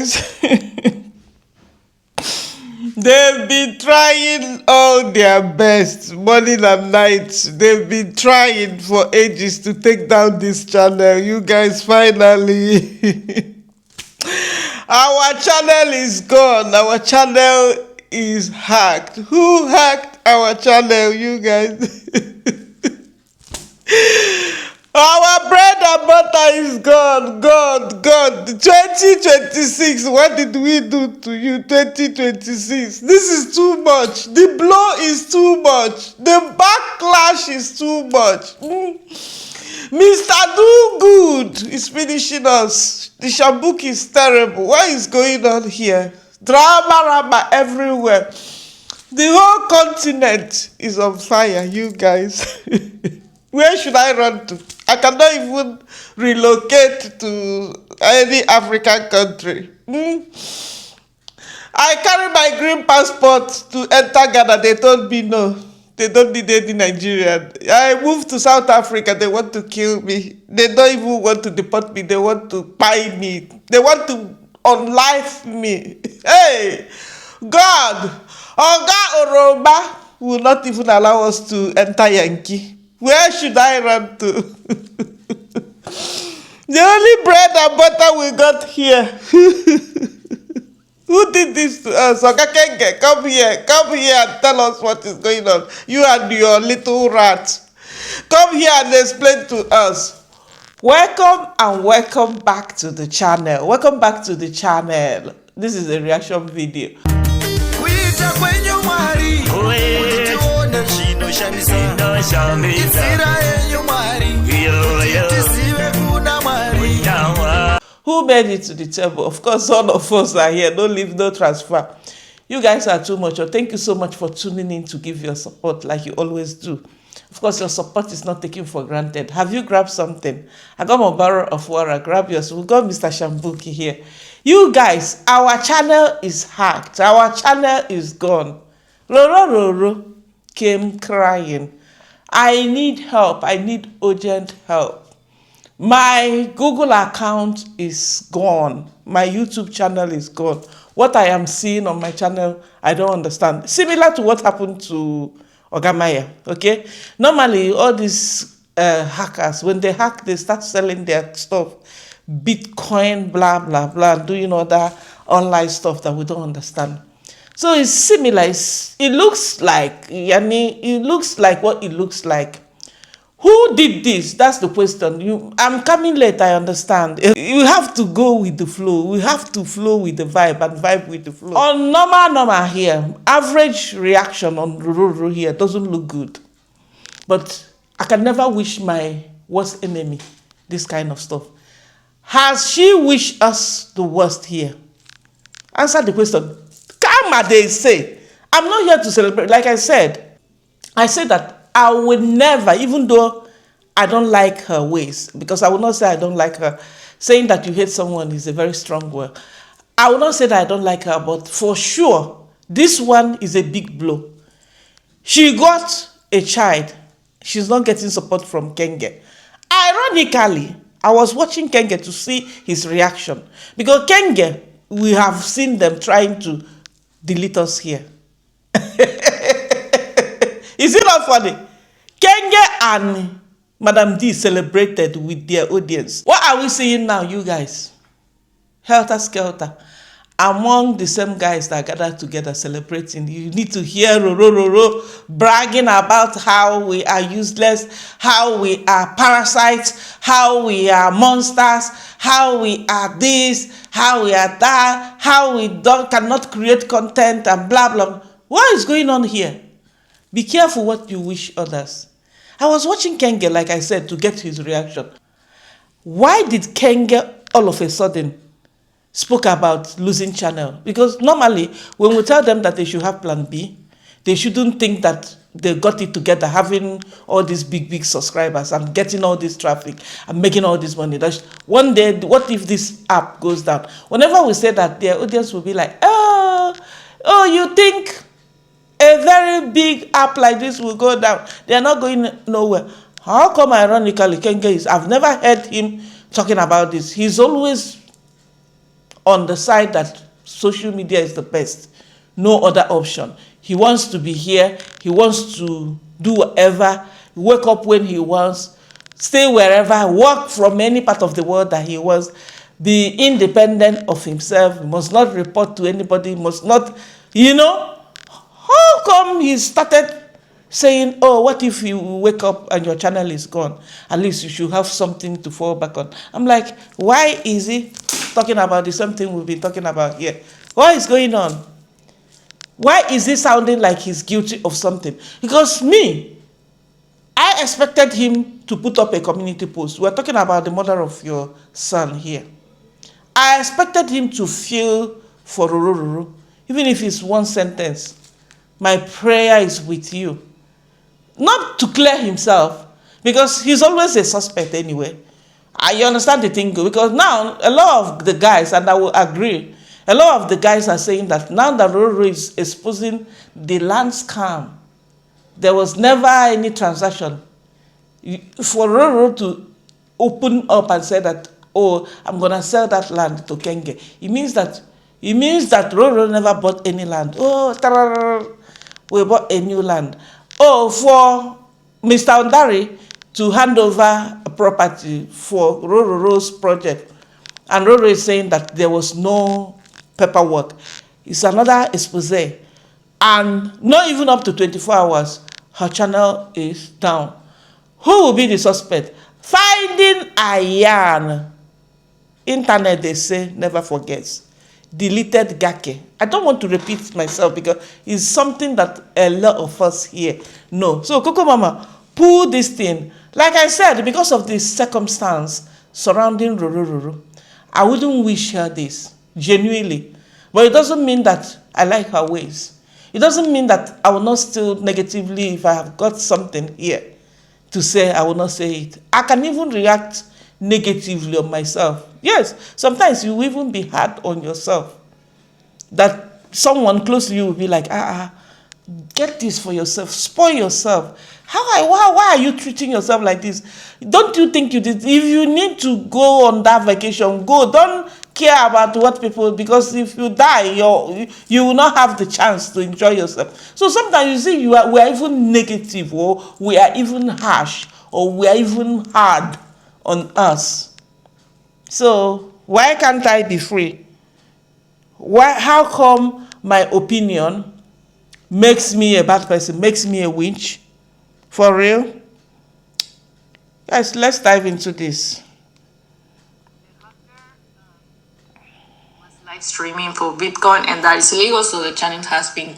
guys. They've been trying all their best, morning and night. They've been trying for ages to take down this channel. You guys, finally. Our channel is gone. Our channel is hacked. Who hacked our channel, you guys? Our bread and butter is gone. 2026, what did we do to you? 2026. This is too much. The blow is too much. The backlash is too much. Mr. Do Good is finishing us. The Shambook is terrible. What is going on here? Drama everywhere. The whole continent is on fire, you guys. Where should I run to? I cannot even relocate to any African country. I carry my green passport to enter Ghana. They told me no. They don't need any Nigerian. I moved to South Africa. They want to kill me. They don't even want to deport me. They want to buy me. They want to unlife me. Hey, God, Oga Oroba will not even allow us to enter Yankee. Where should I run to? The only bread and butter we got here. Who did this to us? Okakenge, come here and tell us what is going on. You and your little rat. Come here and explain to us. Welcome and welcome back to the channel. Welcome back to the channel. This is a reaction video. Who made it to the table? Of course, all of us are here. No leave, no transfer. You guys are too much. Thank you so much for tuning in to give your support like you always do. Of course, your support is not taken for granted. Have you grabbed something? I got my barrel of water. Grab yours. We got Mr. Shambuki here. You guys, our channel is hacked. Our channel is gone. Roro came crying. I need help. I need urgent help. My Google account is gone. My YouTube channel is gone. What I am seeing on my channel, I don't understand. Similar to what happened to Ogamaya, okay? Normally, all these hackers, when they hack, they start selling their stuff. Bitcoin, blah, blah, blah, doing other online stuff that we don't understand. So it's similar. It looks like, it looks like what it looks like. Who did this? That's the question. I'm coming late, I understand. You have to go with the flow. We have to flow with the vibe and vibe with the flow. On normal here, average reaction on Ruru here doesn't look good. But I can never wish my worst enemy this kind of stuff. Has she wished us the worst here? Answer the question. Karma, they say. I'm not here to celebrate. Like I said that I will never, even though I don't like her ways, because I will not say I don't like her. Saying that you hate someone is a very strong word. I will not say that I don't like her, but for sure, this one is a big blow. She got a child. She's not getting support from Kenge. Ironically, I was watching Kenge to see his reaction. Because Kenge, we have seen them trying to delete us here. Is it not funny? Kenge and Madam D celebrated with their audience. What are we seeing now, you guys? Helter skelter. Among the same guys that gathered together celebrating, you need to hear Roro bragging about how we are useless, how we are parasites, how we are monsters, how we are this, how we are that, how we cannot create content and blah, blah. What is going on here? Be careful what you wish others. I was watching Kenge, like I said, to get his reaction. Why did Kenge all of a sudden spoke about losing channel? Because normally, when we tell them that they should have plan B, they shouldn't think that they got it together, having all these big subscribers and getting all this traffic and making all this money. That's one day, what if this app goes down? Whenever we say that, their audience will be like, oh, you think a very big app like this will go down? They are not going nowhere. How come, ironically, Kenge I've never heard him talking about this. He's always on the side that social media is the best. No other option. He wants to be here. He wants to do whatever, wake up when he wants, stay wherever, work from any part of the world that he wants, be independent of himself, must not report to anybody, must not, How come he started saying, oh, what if you wake up and your channel is gone? At least you should have something to fall back on. I'm like, why is he talking about the same thing we've been talking about here? What is going on? Why is he sounding like he's guilty of something? Because I expected him to put up a community post. We're talking about the mother of your son here. I expected him to feel for Ruru, even if it's one sentence. My prayer is with you. Not to clear himself, because he's always a suspect anyway. You understand the thing? Because now, a lot of the guys, and I will agree, a lot of the guys are saying that now that Ruru is exposing the land scam, there was never any transaction. For Ruru to open up and say that, oh, I'm going to sell that land to Kenge, it means that Ruru never bought any land. Oh, we bought a new land. Oh, for Mr. Ondari to hand over a property for Ruru's project. And Ruru is saying that there was no paperwork. It's another expose. And not even up to 24 hours, her channel is down. Who will be the suspect? Finding a yarn. Internet, they say, never forgets. Deleted Gake. I don't want to repeat myself because it's something that a lot of us here know. So, Cocomama, pull this thing. Like I said, because of the circumstance surrounding Ruru, I wouldn't wish her this, genuinely. But it doesn't mean that I like her ways. It doesn't mean that I will not still negatively, if I have got something here to say, I will not say it. I can even react negatively on myself. Yes, sometimes you will even be hard on yourself. That someone close to you will be like, get this for yourself, spoil yourself. Why are you treating yourself like this? Don't you think you did? If you need to go on that vacation, go. Don't care about what people, because if you die, you will not have the chance to enjoy yourself. So sometimes you see we are even negative, or we are even harsh, or we are even hard on us. So why can't I be free? How come my opinion makes me a bad person, makes me a witch? For real? Guys, let's dive into this. Live streaming for Bitcoin, and that is illegal, so the channel has been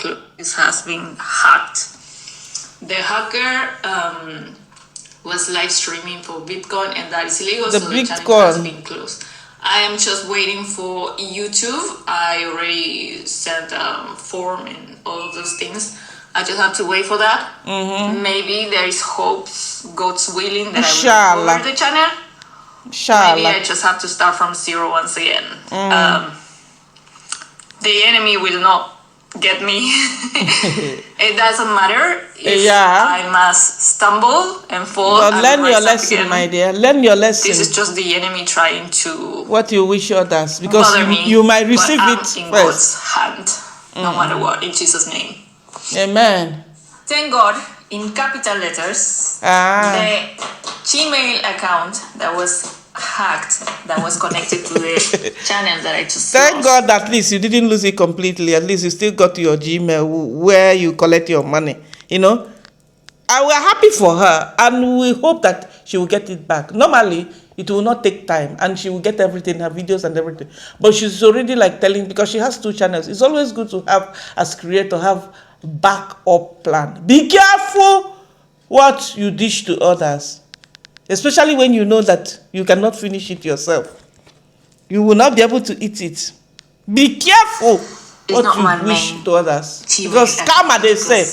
hacked. The hacker was live streaming for Bitcoin, and that is illegal, so the channel has been closed. I am just waiting for YouTube. I already sent a form and all of those things. I just have to wait for that. Maybe there is hopes, God's willing, that I will recover the channel. Maybe I just have to start from zero once again. The enemy will not get me. It doesn't matter if I must stumble and fall. But learn your lesson, my dear. Learn your lesson. This is just the enemy trying to what you wish others, because you might receive it in God's hand, no matter what, in Jesus' name. Amen. Thank God, in capital letters, the Gmail account that was hacked, that was connected to the channel that I just Thank lost. God at least you didn't lose it completely. At least you still got your Gmail where you collect your money. And we're happy for her, and we hope that she will get it back. Normally, it will not take time, and she will get everything, her videos and everything. But she's already telling, because she has 2 channels. It's always good to have, as creator, have backup plan. Be careful what you dish to others, especially when you know that you cannot finish it yourself. You will not be able to eat it. Be careful what you wish to others, because karma, they say.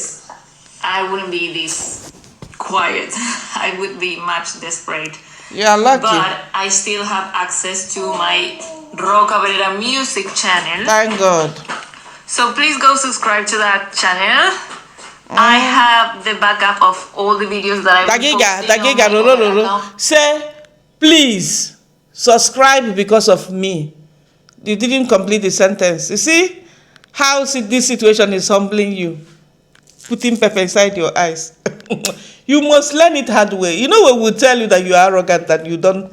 I wouldn't be this quiet. I would be much desperate. Yeah, lucky. But I still have access to my Roca music channel. Thank God. So please go subscribe to that channel. I have the backup of all the videos that Say, please subscribe because of me. You didn't complete the sentence. You see how this situation is humbling you, putting pepper inside your eyes. You must learn it hard way. You know when we tell you that you are arrogant and you don't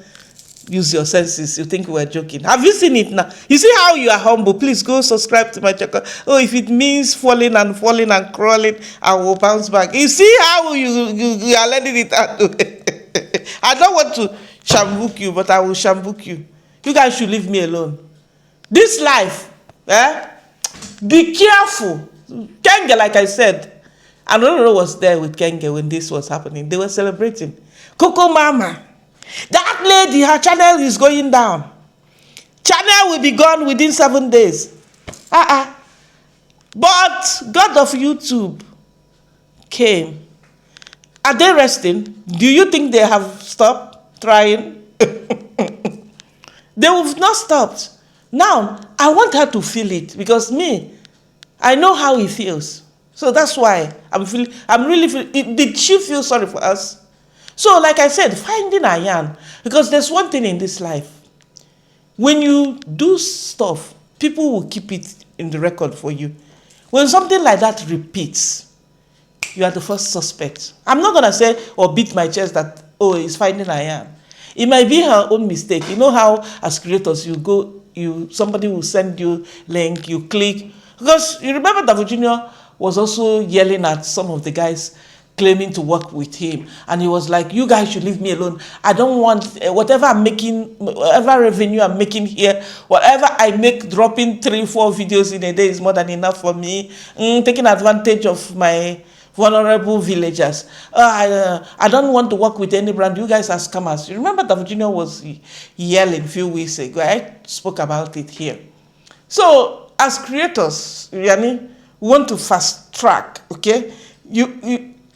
use your senses, you think we're joking. Have you seen it now? You see how you are humble? Please go subscribe to my channel. Oh, if it means falling and crawling, I will bounce back. You see how you are learning it hard way. I don't want to shambook you, but I will shambook you. You guys should leave me alone. This life, be careful. Kenge, like I said, I don't know was there with Kenge when this was happening. They were celebrating. Cocomama, that lady, her channel is going down. Channel will be gone within 7 days. But God of YouTube came. Are they resting? Do you think they have stopped trying? They have not stopped. Now, I want her to feel it because I know how he feels. So that's why I'm really feeling. Did she feel sorry for us? So, like I said, finding a yarn. Because there's one thing in this life. When you do stuff, people will keep it in the record for you. When something like that repeats, you are the first suspect. I'm not going to say or beat my chest that, oh, it's finding a yarn. It might be her own mistake. You know how, as creators, somebody will send you link, you click. Because you remember that Virginia was also yelling at some of the guys claiming to work with him. And he was like, you guys should leave me alone. I don't want whatever I'm making, whatever revenue I'm making here, whatever I make, dropping 3-4 videos in a day is more than enough for me. Taking advantage of my vulnerable villagers. I don't want to work with any brand. You guys are scammers. You remember that Virginia was yelling a few weeks ago. I spoke about it here. So, as creators, Yani, we want to fast track, okay?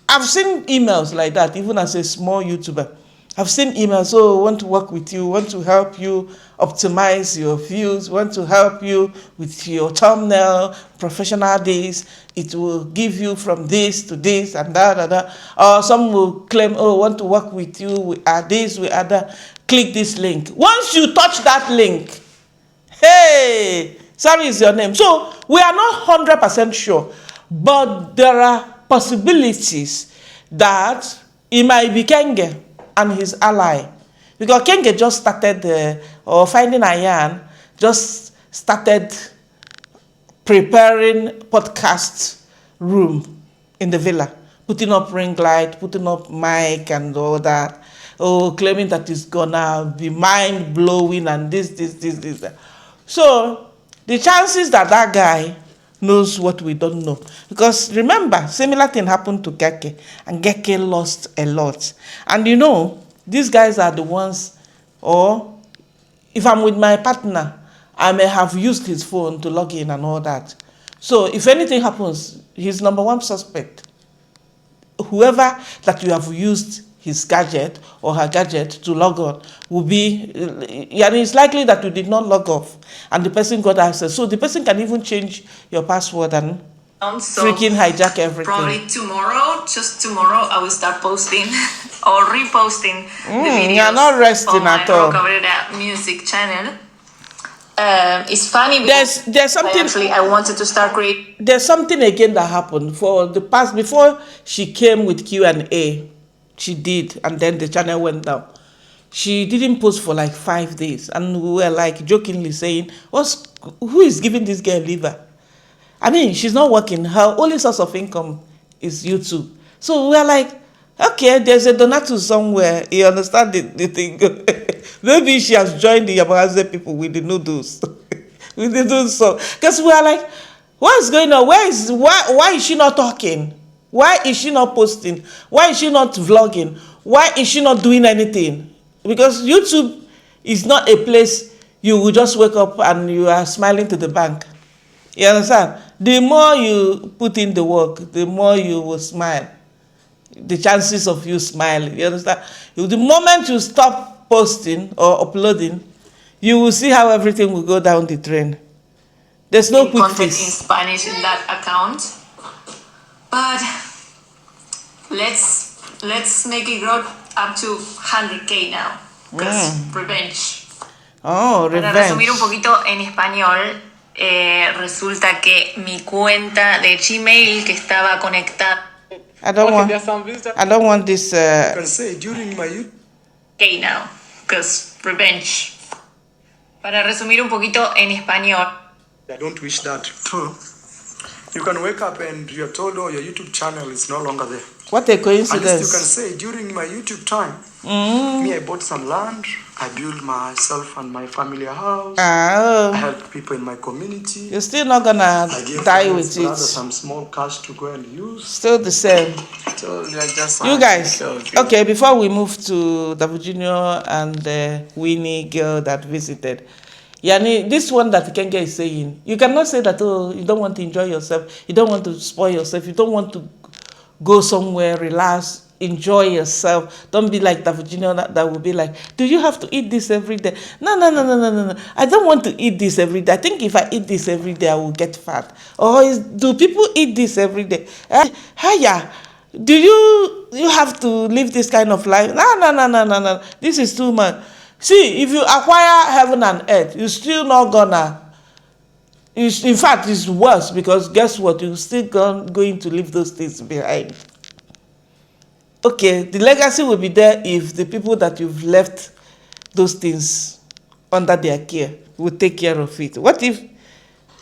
I've seen emails like that, even as a small YouTuber. I've seen emails, oh, want to work with you, want to help you optimize your views, want to help you with your thumbnail, professional this. It will give you from this to this and that. Or some will claim, oh, want to work with you, we add this, we add that. Click this link. Once you touch that link, hey, sorry is your name. So we are not 100% sure, but there are possibilities that it might be Kenge and his ally. Because Kenge just started, or finding a yarn, just started preparing podcast room in the villa, putting up ring light, putting up mic and all that. Oh, claiming that it's gonna be mind blowing and this. That. So the chances that guy knows what we don't know. Because remember, similar thing happened to Geke, and Geke lost a lot. And you know, these guys are the ones, or if I'm with my partner, I may have used his phone to log in and all that. So if anything happens, he's number one suspect. Whoever that you have used his gadget or her gadget to log on will be, and it's likely that you did not log off and the person got access. So the person can even change your password and freaking hijack everything. Probably just tomorrow, I will start posting or reposting the videos. You're not resting at all. On my music channel. It's funny because there's something I wanted to start creating. There's something again that happened for the past, before she came with Q&A. She did, and then the channel went down. She didn't post for like 5 days, and we were like jokingly saying, who is giving this girl liver? I mean, she's not working. Her only source of income is YouTube. So we were like, okay, there's a donatus somewhere. You understand the thing? Maybe she has joined the Yamahaze people with the noodles. With the noodles. Because we are like, what is going on? Why is she not talking? Why is she not posting? Why is she not vlogging? Why is she not doing anything? Because YouTube is not a place you will just wake up and you are smiling to the bank. You understand? The more you put in the work, the more you will smile. The chances of you smiling. You understand? The moment you stop posting or uploading, you will see how everything will go down the drain. There's no quick content fix. In Spanish in that account. But let's make it grow up to 100K now. Because revenge. Oh, Para revenge. resumir un poquito en español, resulta que mi cuenta de Gmail que estaba conectada. I don't want this. You can say during my YouTube. Okay, now, because revenge. Para resumir un poquito en español. I don't wish that. True. You can wake up and you're told, oh, your YouTube channel is no longer there. What a At least you can coincidence. say, during my YouTube time, me, I bought some land, I built myself and my family a house, I helped people in my community, You're still not gonna I gave die my with brother it. some small cash to go and use. Still the same. So they're just You guys, okay, before we move to the Virginia and the Winnie girl that visited, Yani, this one that Kenge is saying, you cannot say that, oh, you don't want to enjoy yourself, you don't want to spoil yourself, you don't want to go somewhere, relax, enjoy yourself. Don't be like the Virginia that will be like, do you have to eat this every day? No, no, no, no, no, no, no. I don't want to eat this every day. I think if I eat this every day, I will get fat. Or do people eat this every day? Hiya. Do you have to live this kind of life? No, no, no, no, no, no. This is too much. See, if you acquire heaven and earth, you're still not gonna. In fact, it's worse because guess what? You're still going to leave those things behind. Okay, the legacy will be there if the people that you've left those things under their care will take care of it. What if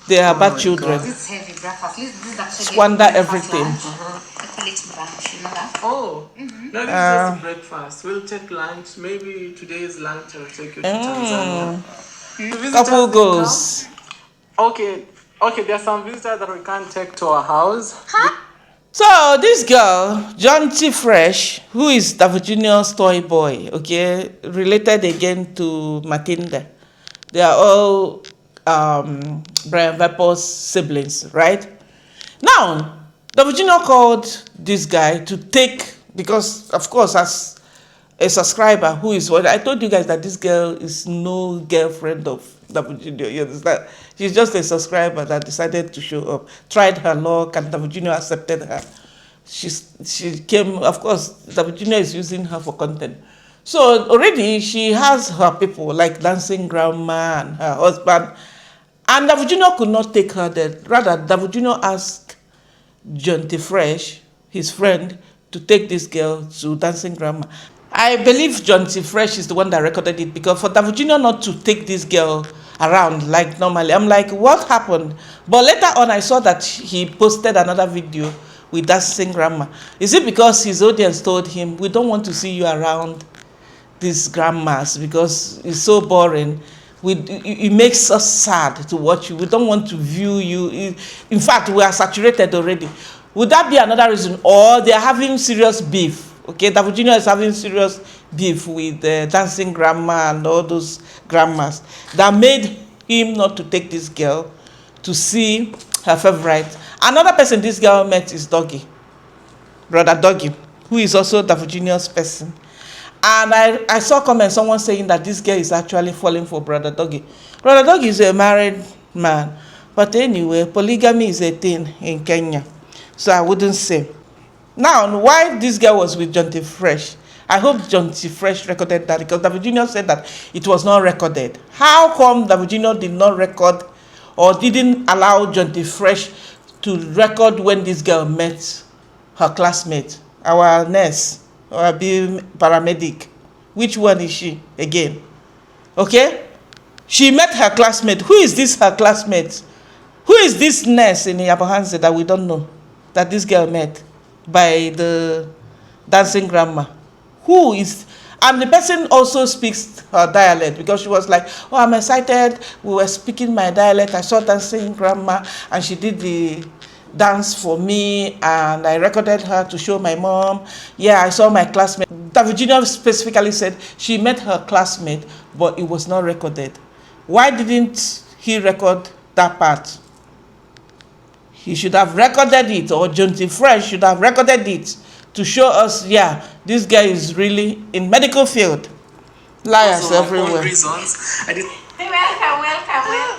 they are bad children? This is heavy breakfast. This is actually Squander everything. I call it brunch, you know that? Oh, no, this is just breakfast. We'll take lunch. Maybe today's lunch will take you to Tanzania. The visitors Couple can goes. come. Okay, there are some visitors that we can't take to our house. So this girl, John T. Fresh, who is the Virginia's toy boy, okay, related again to Matilda. They are all Brian Vapor's siblings, right? Now, the Virginia called this guy to take, because of course as a subscriber who is what I told you guys that this girl is no girlfriend of the Virginia. You understand? She's just a subscriber that decided to show up, tried her luck, and the Virginia accepted her. She came, of course, the Virginia is using her for content. So already she has her people like Dancing Grandma and her husband. And the Virginia could not take her there. Rather, the Virginia asked John T. Fresh, his friend, to take this girl to Dancing Grandma. I believe John T. Fresh is the one that recorded it because for the Virginia not to take this girl around like normally, I'm like, what happened? But later on, I saw that he posted another video with Dancing Grandma. Is it because his audience told him, we don't want to see you around these grandmas because it's so boring? It makes us sad to watch you. We don't want to view you. In fact, we are saturated already. Would that be another reason? Or they are having serious beef? Okay, the Virginia is having serious beef with Dancing Grandma and all those grandmas that made him not to take this girl to see her favorite. Another person this girl met is Doggy, Brother Doggy, who is also the Virginia's person. And I saw comments, someone saying that this girl is actually falling for Brother Doggy. Brother Doggy is a married man. But anyway, polygamy is a thing in Kenya. So I wouldn't say. Now, why this girl was with John T. Fresh? I hope John T. Fresh recorded that because the Virginia said that it was not recorded. How come the Virginia did not record or didn't allow John T. Fresh to record when this girl met her classmate, our nurse, or paramedic? Which one is she again? Okay? She met her classmate. Who is this her classmate? Who is this nurse in Yabohanse that we don't know that this girl met by the Dancing Grandma? Who is, and the person also speaks her dialect because she was like, oh, I'm excited, we were speaking my dialect, I saw Dancing Grandma and she did the dance for me and I recorded her to show my mom. Yeah, I saw my classmate. The Virginia specifically said she met her classmate but it was not recorded. Why didn't he record that part? He should have recorded it, or John T. Fresh should have recorded it to show us, yeah, this guy is really in medical field. Liars everywhere. Reasons. Welcome.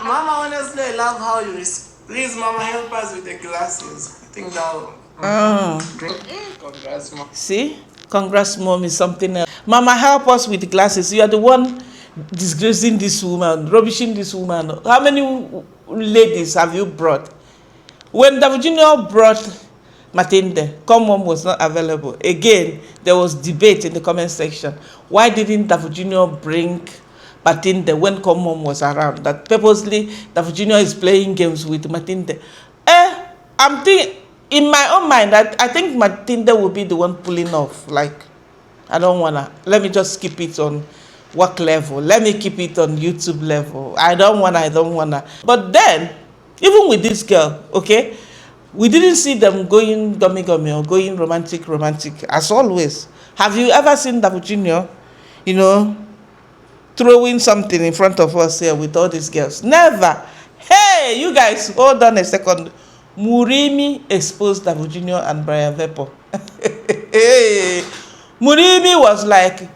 Mama, honestly, I love how you please, Mama, help us with the glasses. I think that drink. Congrats, Mom. See? Congrats, Mom is something else. Mama, help us with the glasses. You are the one disgracing this woman, rubbishing this woman. How many ladies have you brought? When David Jr. brought Matinde, Common was not available. Again, there was debate in the comment section. Why didn't David Jr. bring Matinde when Common was around? That purposely David Jr. is playing games with Matinde. I'm thinking, in my own mind, I think Matinde will be the one pulling off. Like, I don't wanna. Let me just keep it on work level. Let me keep it on YouTube level. I don't wanna. But then, even with this girl, okay, we didn't see them going gummy or going romantic as always. Have you ever seen David Jr., throwing something in front of us here with all these girls? Never. Hey, you guys, hold on a second. Murimi exposed David Jr. and Brian Vepo. Hey, Murimi was like,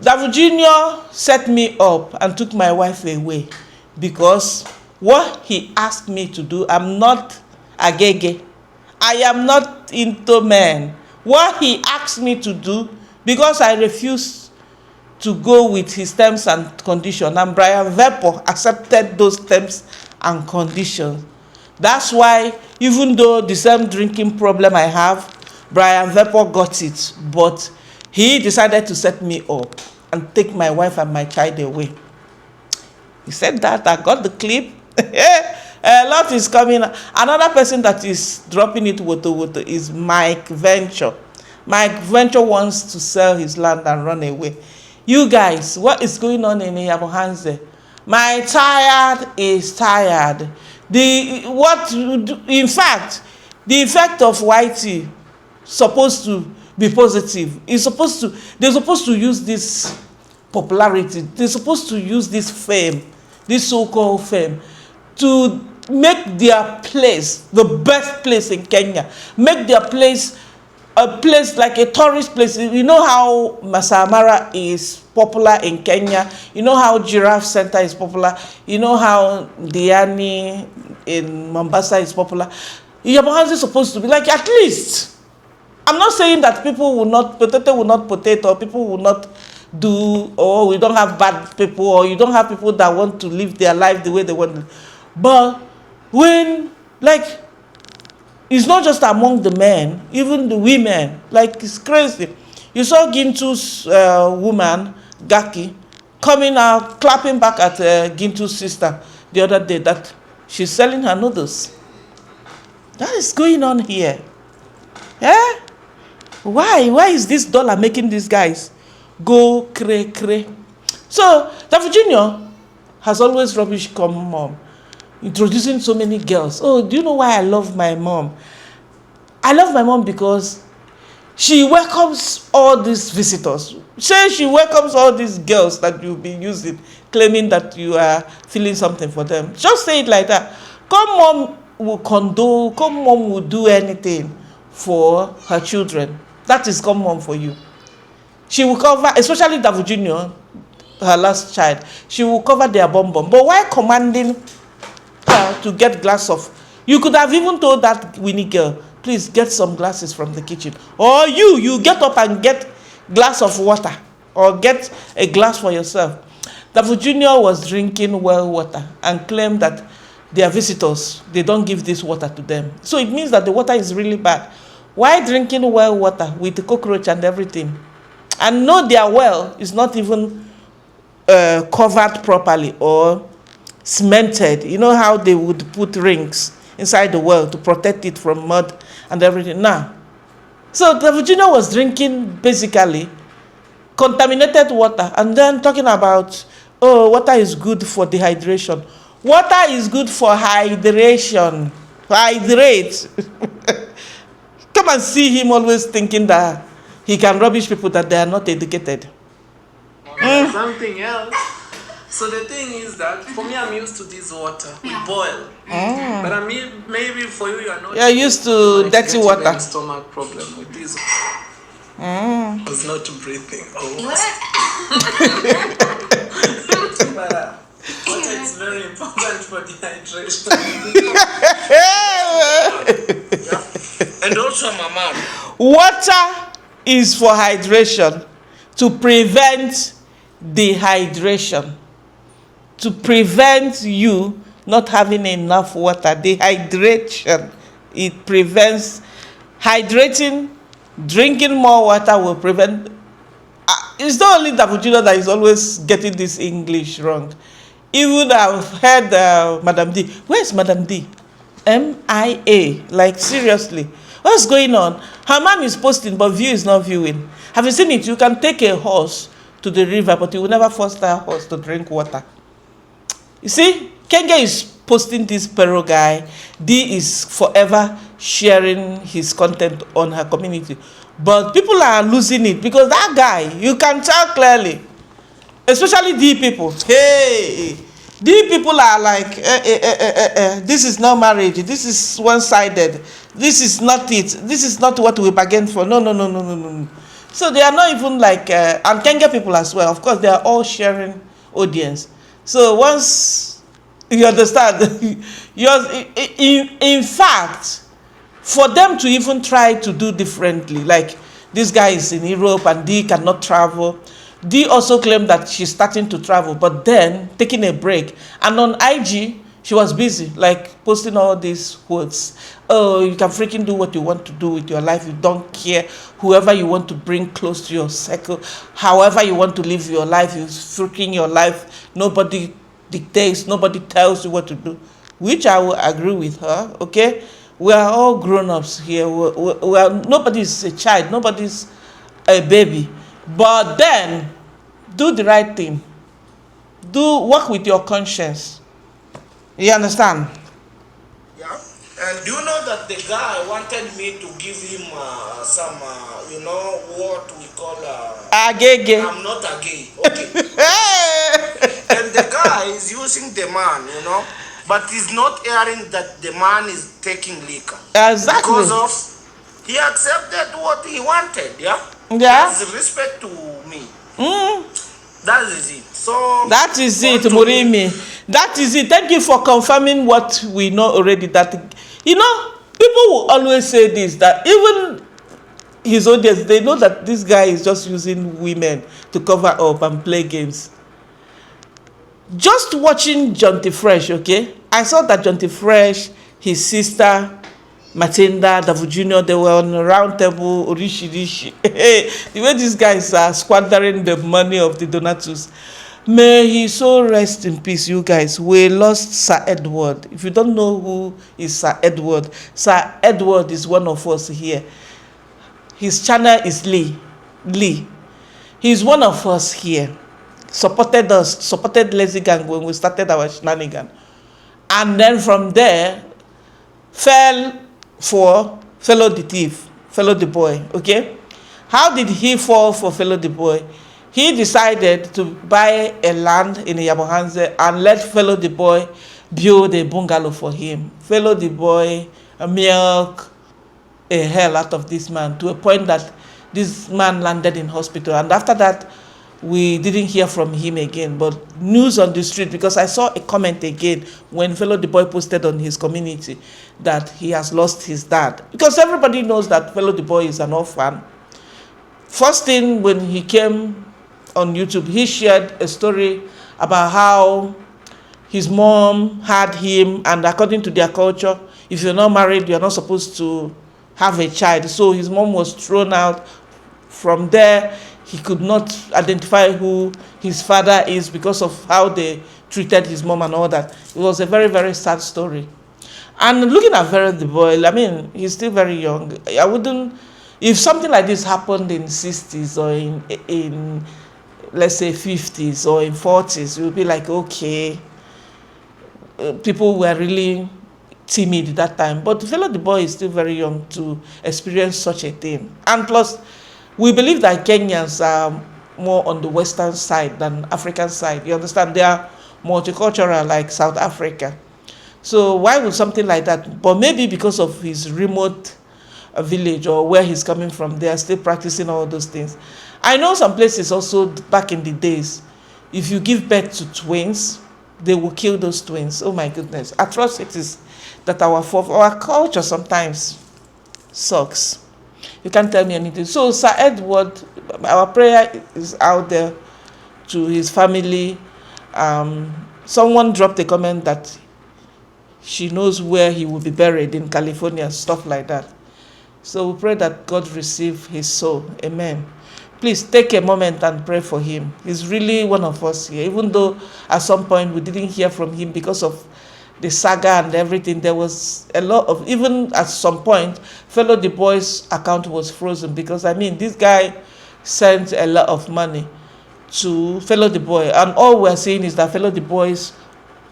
David Jr. set me up and took my wife away because what he asked me to do, I'm not a gege. I am not into men. What he asked me to do, because I refused to go with his terms and conditions, and Brian Vepo accepted those terms and conditions. That's why, even though the same drinking problem I have, Brian Vepo got it, but he decided to set me up and take my wife and my child away. He said that. I got the clip. A lot is coming. Another person that is dropping it woto is Mike Venture. Mike Venture wants to sell his land and run away. You guys, what is going on in Yabohanze? My tired is tired. In fact, the effect of YT supposed to be positive. They're supposed to use this popularity. They're supposed to use this fame, this so-called fame, to make their place the best place in Kenya. Make their place a place like a tourist place. You know how Masai Mara is popular in Kenya. You know how Giraffe Center is popular. You know how Diani in Mombasa is popular. Yabohanze is supposed to be like, at least. I'm not saying that people will not potato, people will not do, or we don't have bad people, or you don't have people that want to live their life the way they want to. But when, like, it's not just among the men, even the women, like, it's crazy. You saw Gintu's woman, Gaki, coming out, clapping back at Gintu's sister the other day that she's selling her noodles. That is going on here. Yeah? Why is this dollar making these guys go cray? So, David Jr. has always rubbish mom, introducing so many girls. Oh, do you know why I love my mom? I love my mom because she welcomes all these visitors. She welcomes all these girls that you've been using, claiming that you are feeling something for them. Just say it like that. Come mom will condole, come mom will do anything for her children. That is come mom for you. She will cover, especially David Jr., her last child, she will cover their bum. But why commanding her to get glass of, you could have even told that Winnie girl, please get some glasses from the kitchen. Or you get up and get glass of water, or get a glass for yourself. David Jr. was drinking well water and claimed that their visitors, they don't give this water to them. So it means that the water is really bad. Why drinking well water with the cockroach and everything? And no, their well is not even covered properly or cemented. You know how they would put rings inside the well to protect it from mud and everything. Now, so David Jr. was drinking basically contaminated water and then talking about, oh, water is good for dehydration. Water is good for hydration. Hydrate. Come and see him always thinking that he can rubbish people that they are not educated. Something else. So the thing is that for me, I'm used to this water. We boil. But I mean, maybe for you, you are not. You're used to dirty water. Stomach problem with this. It's not breathing. Oh. But water is very important for dehydration. And also, Mama. Water is for hydration, to prevent dehydration, to prevent you not having enough water. Dehydration, it prevents hydrating. Drinking more water will prevent. It's not only Davujino that is always getting this English wrong. Even I've heard Madam D. Where's Madam D? MIA. Like, seriously. What's going on? Her mom is posting, but View is not viewing. Have you seen it? You can take a horse to the river, but you will never force that horse to drink water. You see? Kenge is posting this Pero guy. D is forever sharing his content on her community. But people are losing it because that guy, you can tell clearly, especially D people. Hey, D people are like, this is not marriage. This is one-sided. This is not it. This is not what we bargained for. No. So they are not even like, and Kenya people as well. Of course, they are all sharing audience. So once you understand, in fact, for them to even try to do differently, like this guy is in Europe and D cannot travel. D also claimed that she's starting to travel, but then taking a break. And on IG, she was busy, like posting all these quotes. Oh, you can freaking do what you want to do with your life. You don't care whoever you want to bring close to your circle. However you want to live your life, you freaking your life. Nobody dictates, nobody tells you what to do. Which I will agree with her, okay? We are all grown-ups here. Nobody's a child, nobody's a baby. But then, do the right thing. Work with your conscience. You understand? Yeah. And do you know that the guy wanted me to give him some, what we call... Agege. I'm not a gay. Okay. And the guy is using the man, but he's not hearing that the man is taking liquor. Exactly. Because of, he accepted what he wanted, yeah? Yeah. That's respect to me. That is it. So that is it, Murimi. That is it. Thank you for confirming what we know already. That, people will always say this, that even his audience, they know that this guy is just using women to cover up and play games. Just watching Jonty Fresh, okay? I saw that Jonty Fresh, his sister, Matinda, Davu Jr., they were on a round table, Orishi. The way these guys are squandering the money of the donatus. May he so rest in peace, you guys. We lost Sir Edward. If you don't know who is Sir Edward is one of us here. His channel is Lee. He's one of us here. Supported us, supported Lazy Gang when we started our shenanigan. And then from there, fell for Fellow the Thief, Fellow the Boy, okay? How did he fall for Fellow the Boy? He decided to buy a land in Yabohanze and let Fellow the Boy build a bungalow for him. Fellow the Boy milk a hell out of this man to a point that this man landed in hospital. And after that, we didn't hear from him again. But news on the street, because I saw a comment again when Fellow the Boy posted on his community that he has lost his dad. Because everybody knows that Fellow the Boy is an orphan. First thing, when he came on YouTube, he shared a story about how his mom had him, and according to their culture, if you're not married, you're not supposed to have a child. So his mom was thrown out. From there, he could not identify who his father is because of how they treated his mom and all that. It was a very, very sad story. And looking at Fellow the Boy, I mean, he's still very young. I wouldn't, if something like this happened in 60s or in let's say 50s or in 40s, it would be like, okay, people were really timid at that time. But Fellow the Boy is still very young to experience such a thing. And plus, we believe that Kenyans are more on the Western side than African side. You understand? They are multicultural like South Africa. So why would something like that? But maybe because of his remote village or where he's coming from, they are still practicing all those things. I know some places also back in the days, if you give birth to twins, they will kill those twins. Oh my goodness. Atrocities that our culture sometimes sucks. You can't tell me anything. So Sir Edward, our prayer is out there to his family. Someone dropped a comment that she knows where he will be buried in California, stuff like that. So we pray that God receive his soul. Amen. Please take a moment and pray for him. He's really one of us here. Even though at some point we didn't hear from him because of the saga and everything, there was a lot of, even at some point, Fellow the Boy's account was frozen because, I mean, this guy sent a lot of money to Fellow the Boy, and all we're saying is that Fellow the Boy's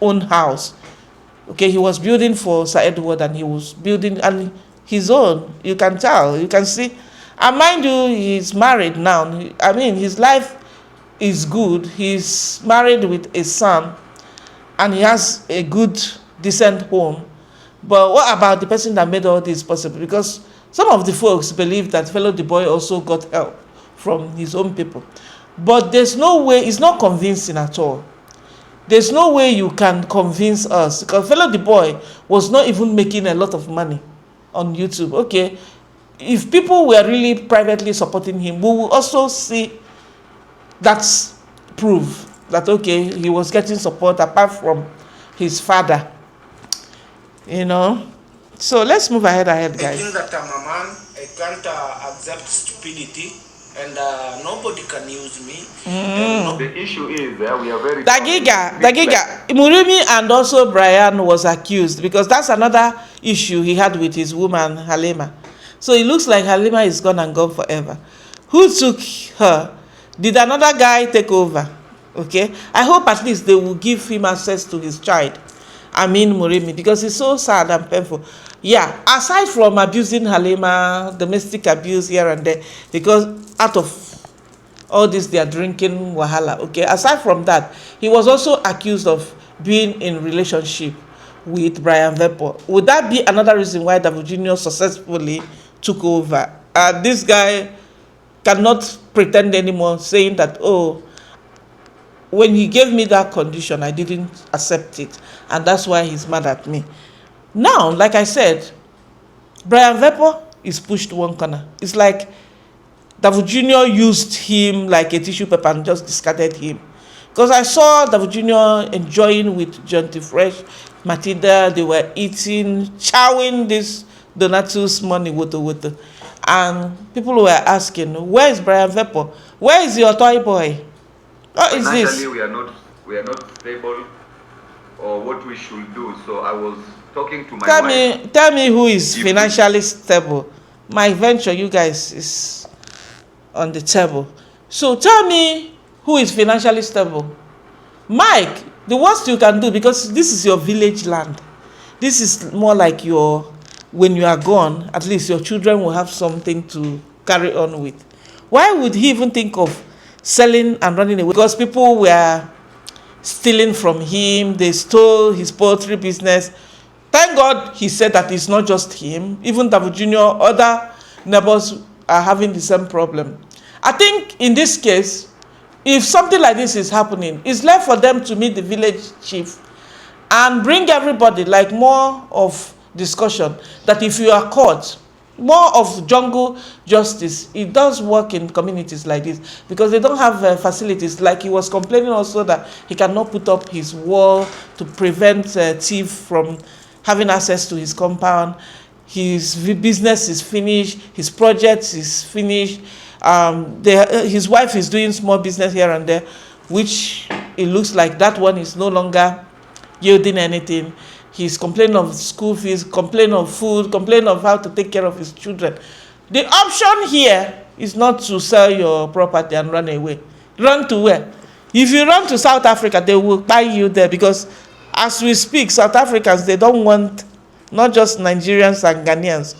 own house. Okay, he was building for Sir Edward, and he was building and his own. You can tell, you can see. And mind you, he's married now. I mean, his life is good. He's married with a son, and he has a good, decent home. But what about the person that made all this possible? Because some of the folks believe that Fellow the Boy also got help from his own people. But there's no way, it's not convincing at all. There's no way you can convince us, because Fellow the Boy was not even making a lot of money on YouTube. Okay, if people were really privately supporting him, we will also see that's proof that, okay, he was getting support apart from his father, you know. So let's move ahead, I guys. think that I'm a man. I can't accept stupidity, and nobody can use me. The issue is we are very... Dagiga, Murimi and also Brian was accused, because that's another issue he had with his woman, Halima. So it looks like Halima is gone and gone forever. Who took her? Did another guy take over? Okay, I hope at least they will give him access to his child, I mean Murimi, because it's so sad and painful. Yeah, aside from abusing Halima, domestic abuse here and there, because out of all this they are drinking wahala. Okay, aside from that, he was also accused of being in relationship with Brian Vapor. Would that be another reason why David Jr. successfully took over? This guy cannot pretend anymore, saying that, oh, when he gave me that condition, I didn't accept it, and that's why he's mad at me. Now, like I said, Brian Vapor is pushed one corner. It's like David Jr. used him like a tissue paper and just discarded him. Because I saw David Jr. enjoying with John T. Fresh, Matilda, they were eating, chowing this Donatus money, woto. And people were asking, where is Brian Vapor? Where is your toy boy? What is this? We are not stable, or what we should do. So I was talking to my wife. Tell me who is financially stable. My venture, you guys, is on the table. So tell me who is financially stable. Mike, the worst you can do, because this is your village land. This is more like your, when you are gone, at least your children will have something to carry on with. Why would he even think of selling and running away? Because people were stealing from him. They stole his poultry business. Thank God he said that it's not just him. Even David Jr., other neighbors are having the same problem. I think in this case, if something like this is happening, it's left for them to meet the village chief and bring everybody, like more of discussion, that if you are caught, more of jungle justice. It does work in communities like this because they don't have facilities. Like he was complaining also that he cannot put up his wall to prevent thieves from having access to his compound. His business is finished. His project is finished. His wife is doing small business here and there, which it looks like that one is no longer yielding anything. He's complaining of school fees, complaining of food, complaining of how to take care of his children. The option here is not to sell your property and run away. Run to where? If you run to South Africa, they will buy you there, because as we speak, South Africans, they don't want, not just Nigerians and Ghanaians.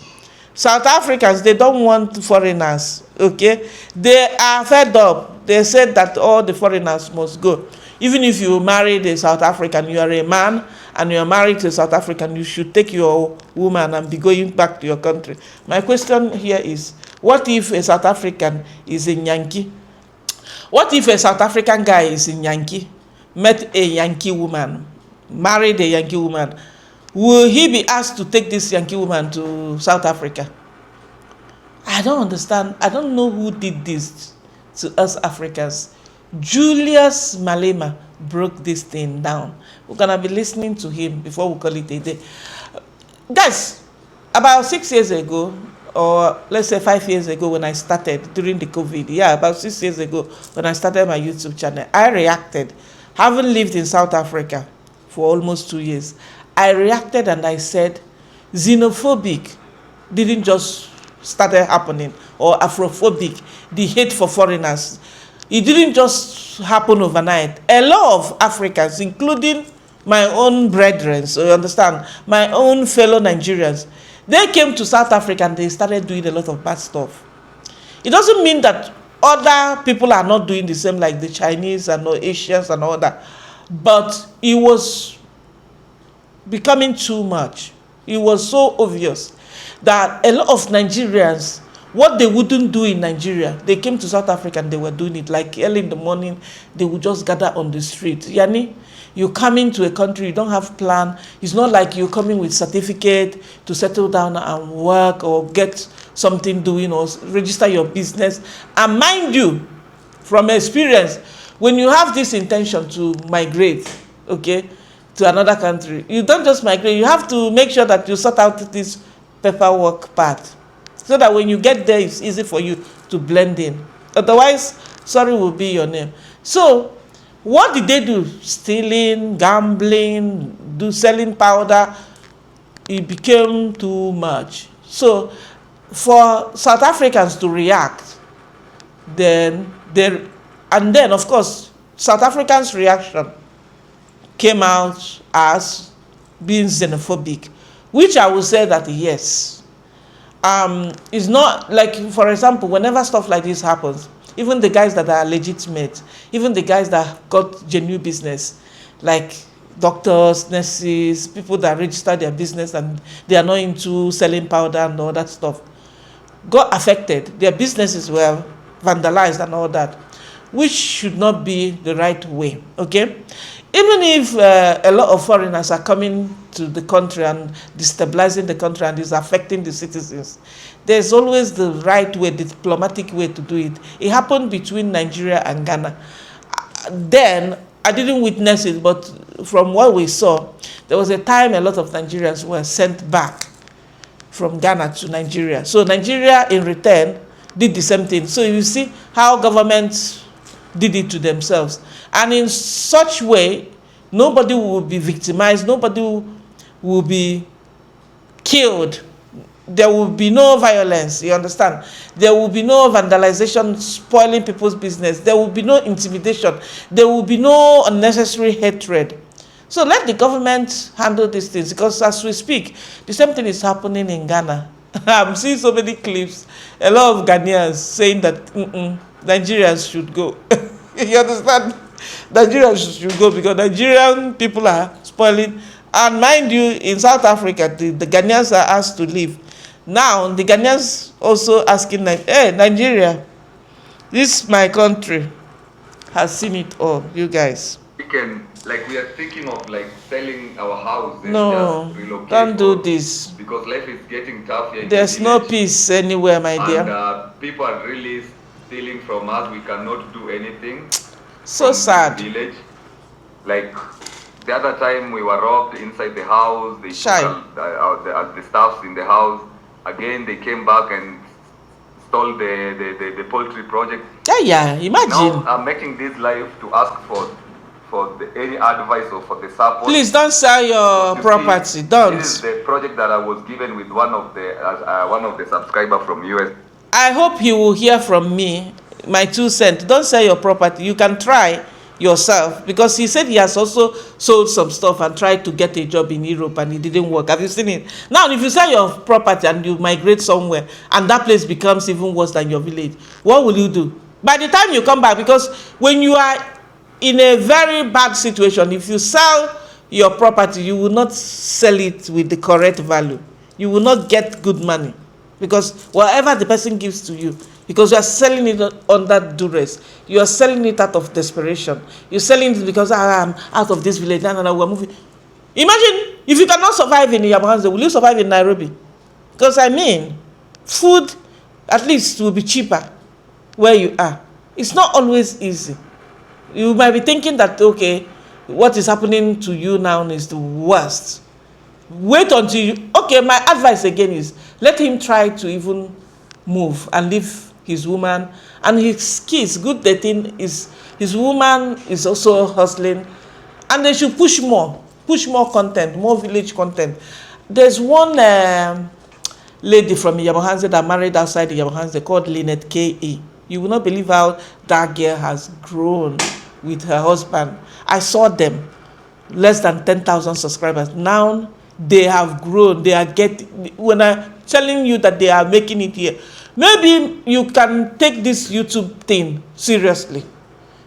South Africans, they don't want foreigners, okay? They are fed up. They said that all the foreigners must go. Even if you married a South African, you are a man, and you are married to a South African, you should take your woman and be going back to your country. My question here is, what if a South African is a Yankee? What if a South African guy is a Yankee, met a Yankee woman, married a Yankee woman? Will he be asked to take this Yankee woman to South Africa? I don't understand. I don't know who did this to us Africans. Julius Malema broke this thing down. We're gonna be listening to him before we call it a day. Guys, about 6 years ago, or let's say 5 years ago, when I started during the COVID, about 6 years ago when I started my YouTube channel, I reacted. Having lived in South Africa for almost 2 years, I reacted and I said, xenophobic didn't just started happening, or Afrophobic, the hate for foreigners. It didn't just happen overnight. A lot of Africans, including my own brethren, so you understand, my own fellow Nigerians, they came to South Africa and they started doing a lot of bad stuff. It doesn't mean that other people are not doing the same, like the Chinese and the Asians and all that, but it was becoming too much. It was so obvious that a lot of Nigerians, what they wouldn't do in Nigeria, they came to South Africa and they were doing it. Like early in the morning, they would just gather on the street. Yani, you come into a country, you don't have plan. It's not like you're coming with certificate to settle down and work or get something doing or register your business. And mind you, from experience, when you have this intention to migrate, okay, to another country, you don't just migrate. You have to make sure that you sort out this paperwork part, so that when you get there, it's easy for you to blend in. Otherwise, sorry will be your name. So, what did they do? Stealing, gambling, selling powder. It became too much. So, for South Africans to react, then of course, South Africans' reaction came out as being xenophobic, which I would say that yes, it's not like, for example, whenever stuff like this happens, even the guys that are legitimate, even the guys that got genuine business, like doctors, nurses, people that register their business and they are not into selling powder and all that stuff, got affected. Their businesses were vandalized and all that, which should not be the right way, okay? Even if a lot of foreigners are coming to the country and destabilizing the country and is affecting the citizens, there's always the right way, the diplomatic way to do it. It happened between Nigeria and Ghana. Then, I didn't witness it, but from what we saw, there was a time a lot of Nigerians were sent back from Ghana to Nigeria. So Nigeria, in return, did the same thing. So you see how governments did it to themselves. And in such way, nobody will be victimized, nobody will be killed. There will be no violence, you understand? There will be no vandalization, spoiling people's business. There will be no intimidation. There will be no unnecessary hatred. So let the government handle these things, because as we speak, the same thing is happening in Ghana. I'm seeing so many clips, a lot of Ghanaians saying that Nigerians should go. You understand? Nigerians should go because Nigerian people are spoiling. And mind you, in South Africa, the Ghanaians are asked to leave. Now, the Ghanaians also asking, like, hey, Nigeria, this my country, has seen it all, you guys. We can, like, we are thinking of like selling our house and No, just relocate. don't do this. Because life is getting tough here. There's no peace anywhere, my dear. And people are really stealing from us. We cannot do anything. So sad. The village. Like the other time we were robbed inside the house. They took the staffs in the house. Again, they came back and stole the poultry project. Yeah, imagine. Now I'm making this live to ask for any advice or for the support. Please don't sell your property. Don't. This is the project that I was given with one of the subscriber from US. I hope you will hear from me, my 2 cents. Don't sell your property. You can try yourself, because he said he has also sold some stuff and tried to get a job in Europe and it didn't work. Have you seen it? Now, if you sell your property and you migrate somewhere and that place becomes even worse than your village, what will you do? By the time you come back, because when you are in a very bad situation, if you sell your property, you will not sell it with the correct value. You will not get good money, because whatever the person gives to you, because you are selling it under duress, you are selling it out of desperation, you're selling it because I'm out of this village, we're moving. Imagine if you cannot survive in Yabanza, will you survive in Nairobi? Because I mean, food at least will be cheaper where you are. It's not always easy. You might be thinking that, okay, what is happening to you now is the worst. Wait until you, okay, my advice again is, let him try to even move and leave his woman and his kids. Good the thing is, his woman is also hustling, and they should push more content, more village content. There's one lady from Yabohanze that married outside the Yabohanze called Lynette K.E. You will not believe how that girl has grown with her husband. I saw them, less than 10,000 subscribers. Now they have grown. They are getting, when I'm telling you that they are making it here, maybe you can take this YouTube thing seriously.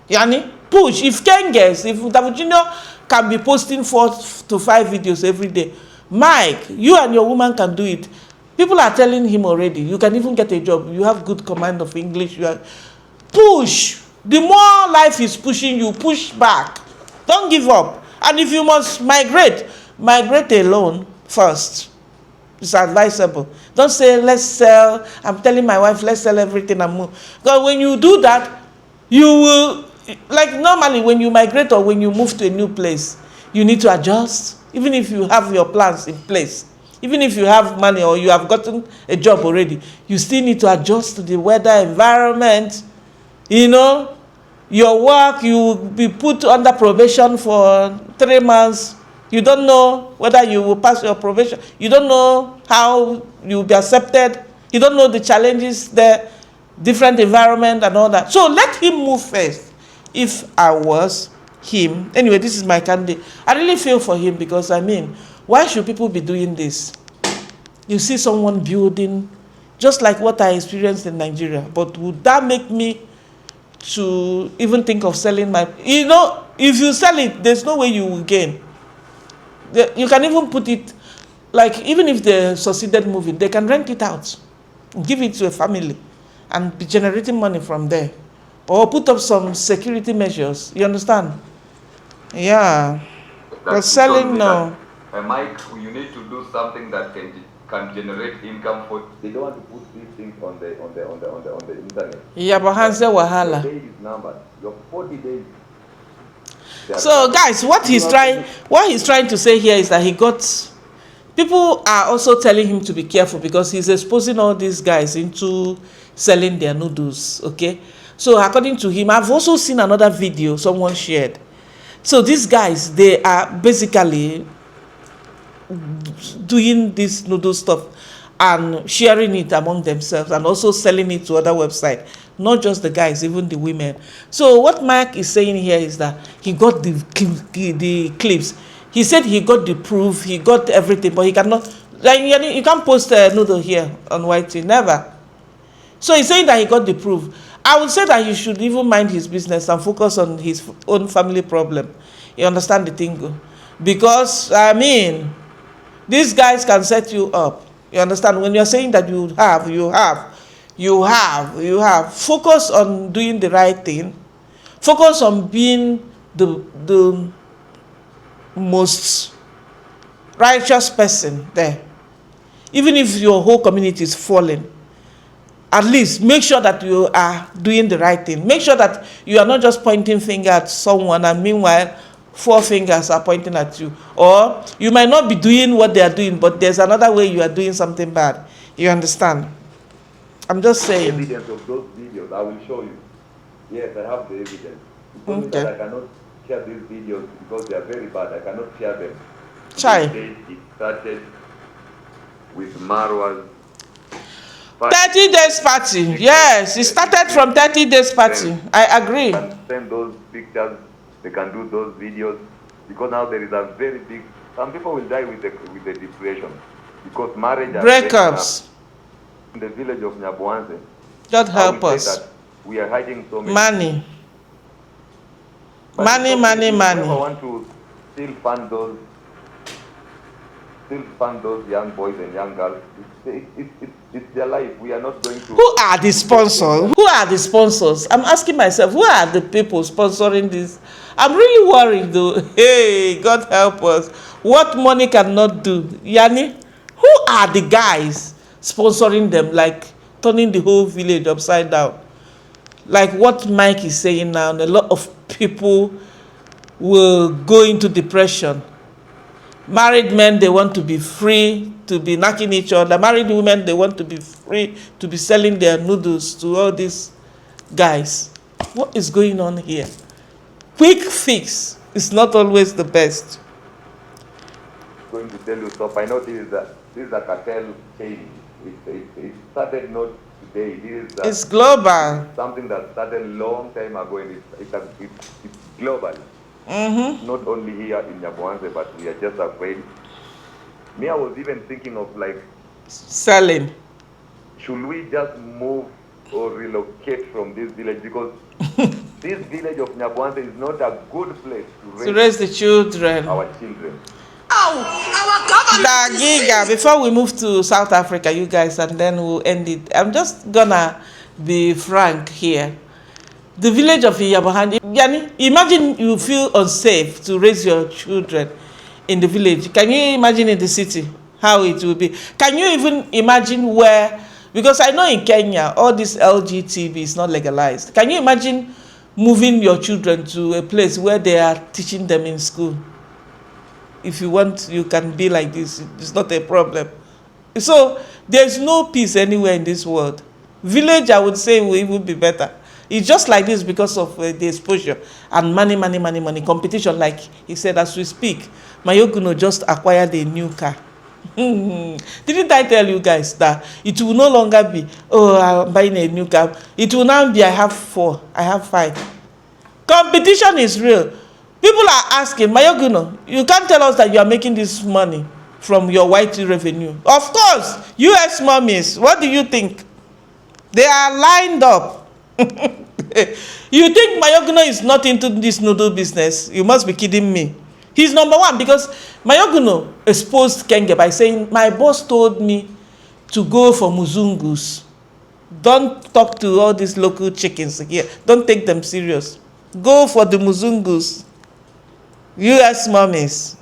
Yani, push. If Ken gets, if David Junior can be posting 4 to 5 videos every day, Mike, you and your woman can do it. People are telling him already, you can even get a job. You have good command of English. You are, push. The more life is pushing you, push back. Don't give up. And if you must migrate, migrate alone first. It's advisable. Don't say, let's sell. I'm telling my wife, let's sell everything and move. Because when you do that, you will, like normally when you migrate or when you move to a new place, you need to adjust. Even if you have your plans in place, even if you have money or you have gotten a job already, you still need to adjust to the weather environment. You know, your work, you will be put under probation for 3 months. You don't know whether you will pass your probation. You don't know how you will be accepted. You don't know the challenges, the different environment and all that. So let him move first. If I was him, anyway, this is my candidate. I really feel for him because, I mean, why should people be doing this? You see someone building, just like what I experienced in Nigeria. But would that make me to even think of selling my, you know, if you sell it, there's no way you will gain. You can even put it, like, even if they succeeded moving, they can rent it out, give it to a family, and be generating money from there. Or put up some security measures. You understand? Yeah. But selling, no. Mike, you need to do something that can generate income for. They don't want to put these things on the internet. Yeah, but Hanse Wahala. Your day is numbered. Your 40 days. So guys, what he's trying to say here is that he got, people are also telling him to be careful because he's exposing all these guys into selling their noodles. Okay, so according to him, I've also seen another video someone shared. So these guys, they are basically doing this noodle stuff and sharing it among themselves and also selling it to other websites. Not just the guys, even the women. So what Mike is saying here is that he got the clips. He said he got the proof, he got everything, but he cannot, like, you can't post a noodle here on YT, never. So he's saying that he got the proof. I would say that he should even mind his business and focus on his own family problem. You understand the thing? Because, I mean, these guys can set you up. You understand? When you're saying that you have. Focus on doing the right thing. Focus on being the most righteous person there. Even if your whole community is falling, at least make sure that you are doing the right thing. Make sure that you are not just pointing finger at someone and meanwhile 4 fingers are pointing at you. Or you might not be doing what they are doing, but there's another way you are doing something bad. You understand? I'm just saying. Evidence of those videos, I will show you. Yes, I have the evidence. Because that I cannot share these videos because they are very bad. I cannot share them. Chai. It started with Marwa's 30 days party. Yes, it started from 30 days party. I agree. They can send those pictures. They can do those videos because now there is a very big. Some people will die with the depression because marriage breakups in the village of Nyabuanze. God help us. We are hiding so many money. But money. I want to still fund those young boys and young girls. It's their life. We are not going to. Who are the sponsors? Who are the sponsors? I'm asking myself, who are the people sponsoring this? I'm really worried though. Hey, God help us. What money cannot do. Yani, who are the guys sponsoring them, like turning the whole village upside down? Like what Mike is saying now, a lot of people will go into depression. Married men, they want to be free to be knocking each other. Married women, they want to be free to be selling their noodles to all these guys. What is going on here? Quick fix is not always the best. Going to tell you stuff. I know this is a cartel chain. It started not today. It's global. Something that started a long time ago, and it's global. Not only here in Nyaboanze, but we are just afraid. Me, I was even thinking of like selling. Should we just move or relocate from this village, because this village of Nyaboanze is not a good place to raise the children. Our children. Giga, before we move to South Africa, you guys, and then we'll end it. I'm just gonna be frank here. The village of Iyabohandi, Yani, imagine you feel unsafe to raise your children in the village. Can you imagine in the city how it will be? Can you even imagine where, because I know in Kenya, all this LGBT is not legalized. Can you imagine moving your children to a place where they are teaching them in school? If you want, you can be like this. It's not a problem. So there's no peace anywhere in this world. Village, I would say, will even be better. It's just like this because of the exposure and money, competition. Like he said, as we speak, Mayoguno just acquired a new car. Didn't I tell you guys that it will no longer be, oh, I'm buying a new car. It will now be, I have 4, I have 5. Competition is real. People are asking, Mayoguno, you can't tell us that you are making this money from your white revenue. Of course, US mommies, what do you think? They are lined up. You think Mayoguno is not into this noodle business? You must be kidding me. He's number one because Mayoguno exposed Kenge by saying, my boss told me to go for Muzungus. Don't talk to all these local chickens here. Don't take them serious. Go for the Muzungus. US mommies.